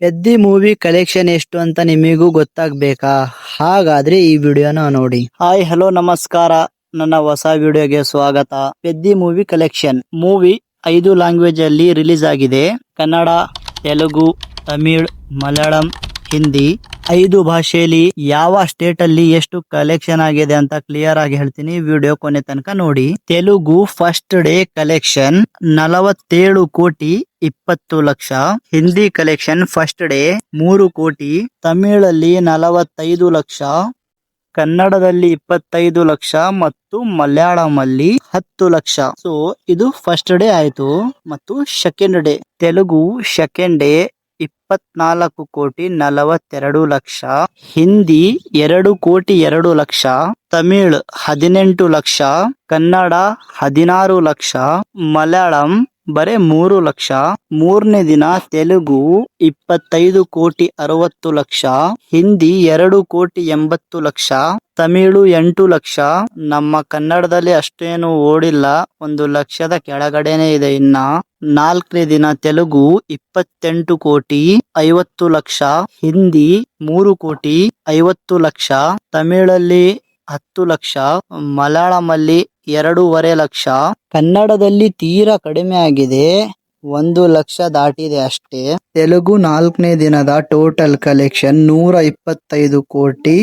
ಪೆದ್ದಿ movie collection ಎಷ್ಟು ಅಂತ ನಿಮಗೂ ಗೊತ್ತಾಗಬೇಕಾ? ಹಾಗಾದ್ರೆ ಈ ವಿಡಿಯೋನ ನೋಡಿ. ಹಾಯ್ ಹಲೋ ನಮಸ್ಕಾರ, ನನ್ನ ಹೊಸ ವಿಡಿಯೋಗೆ ಸ್ವಾಗತ. ಪೆದ್ದಿ ಮೂವಿ ಕಲೆಕ್ಷನ್ ಮೂವಿ 5 ಲ್ಯಾಂಗ್ವೇಜ್ ಅಲ್ಲಿ ರಿಲೀಸ್ ಆಗಿದೆ. ಕನ್ನಡ, ತೆಲುಗು, ತಮಿಳ್, ಮಲಯಾಳಂ, ಹಿಂದಿ 5 ಭಾಷೆಯಲ್ಲಿ ಯಾವ ಸ್ಟೇಟ್ ಅಲ್ಲಿ ಎಷ್ಟು ಕಲೆಕ್ಷನ್ ಆಗಿದೆ ಅಂತ ಕ್ಲಿಯರ್ ಆಗಿ ಹೇಳ್ತೀನಿ. ವಿಡಿಯೋ ಕೊನೆ ತನಕ ನೋಡಿ. ತೆಲುಗು ಫಸ್ಟ್ ಡೇ ಕಲೆಕ್ಷನ್ 47 ಕೋಟಿ 20 lakh. Hindi collection first day 3 ಕೋಟಿ. ತಮಿಳಲ್ಲಿ 45 ಲಕ್ಷ, ಕನ್ನಡದಲ್ಲಿ 25 ಲಕ್ಷ ಮತ್ತು ಮಲಯಾಳಂಲ್ಲಿ 10 ಲಕ್ಷ. ಸೊ ಇದು ಫಸ್ಟ್ ಡೇ ಆಯ್ತು. ಮತ್ತು second day Telugu second day 24 ಕೋಟಿ 42 ಲಕ್ಷ. ಹಿಂದಿ 2 ಕೋಟಿ 2 ಲಕ್ಷ. ತಮಿಳ್ 18 ಲಕ್ಷ. ಕನ್ನಡ 16 ಲಕ್ಷ. ಮಲಯಾಳಂ ಬರೇ 3 ಲಕ್ಷ. ಮೂರನೇ ದಿನ ತೆಲುಗು 25 ಕೋಟಿ 60 ಲಕ್ಷ. ಹಿಂದಿ 2 ಕೋಟಿ 80 ಲಕ್ಷ. ತಮಿಳು 8 ಲಕ್ಷ. ನಮ್ಮ ಕನ್ನಡದಲ್ಲಿ ಅಷ್ಟೇನು ಓಡಿಲ್ಲ, 1 ಲಕ್ಷದ ಕೆಳಗಡೆನೆ ಇದೆ. ಇನ್ನ ನಾಲ್ಕನೇ ದಿನ ತೆಲುಗು 28 ಕೋಟಿ 50 ಲಕ್ಷ. ಹಿಂದಿ 3 ಕೋಟಿ 50 ಲಕ್ಷ. ತಮಿಳಲ್ಲಿ 10 ಲಕ್ಷ. ಮಲಯಾಳಂಲ್ಲಿ 2.5 ಲಕ್ಷ. ಕನ್ನಡದಲ್ಲಿ ತೀರಾ ಕಡಿಮೆ ಆಗಿದೆ, 1 ಲಕ್ಷ ದಾಟಿದೆ ಅಷ್ಟೇ. ತೆಲುಗು ನಾಲ್ಕನೇ ದಿನದ ಟೋಟಲ್ ಕಲೆಕ್ಷನ್ 125 ಕೋಟಿ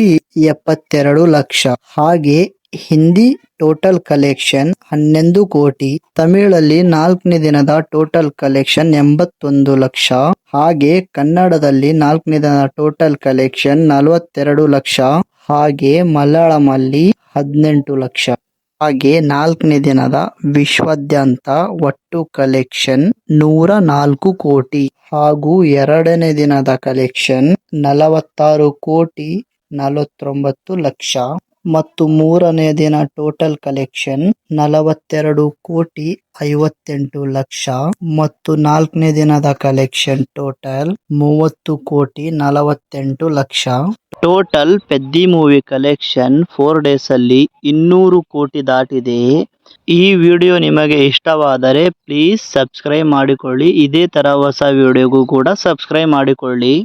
72 ಲಕ್ಷ. ಹಾಗೆ ಹಿಂದಿ ಟೋಟಲ್ ಕಲೆಕ್ಷನ್ 11 ಕೋಟಿ. ತಮಿಳಲ್ಲಿ ನಾಲ್ಕನೇ ದಿನದ ಟೋಟಲ್ ಕಲೆಕ್ಷನ್ 81 ಲಕ್ಷ. ಹಾಗೆ ಕನ್ನಡದಲ್ಲಿ ನಾಲ್ಕನೇ ದಿನದ ಟೋಟಲ್ ಕಲೆಕ್ಷನ್ 42 ಲಕ್ಷ. ಹಾಗೆ ಮಲಯಾಳಂಲ್ಲಿ 18 ಲಕ್ಷ. ಹಾಗೆ ನಾಲ್ಕನೇ ದಿನದ ವಿಶ್ವಾದ್ಯಂತ ಒಟ್ಟು ಕಲೆಕ್ಷನ್ 104 ಕೋಟಿ. ಹಾಗೂ ಎರಡನೇ ದಿನದ ಕಲೆಕ್ಷನ್ 46 ಕೋಟಿ 49 ಲಕ್ಷ. ಮತ್ತು ಮೂರನೇ ದಿನ ಟೋಟಲ್ ಕಲೆಕ್ಷನ್ 42 ಕೋಟಿ 58 ಲಕ್ಷ. ಮತ್ತು ನಾಲ್ಕನೇ ದಿನದ ಕಲೆಕ್ಷನ್ ಟೋಟಲ್ 30 ಕೋಟಿ 48 ಲಕ್ಷ. ಟೋಟಲ್ ಪೆದ್ದಿ ಮೂವಿ ಕಲೆಕ್ಷನ್ 4 ಡೇಸ್ ಅಲ್ಲಿ 200 ಕೋಟಿ ದಾಟಿದೆ. ಈ ವಿಡಿಯೋ ನಿಮಗೆ ಇಷ್ಟವಾದರೆ ಪ್ಲೀಸ್ ಸಬ್ಸ್ಕ್ರೈಬ್ ಮಾಡಿಕೊಳ್ಳಿ. ಇದೇ ತರ ಹೊಸ ವಿಡಿಯೋಗೂ ಕೂಡ ಸಬ್ಸ್ಕ್ರೈಬ್ ಮಾಡಿಕೊಳ್ಳಿ.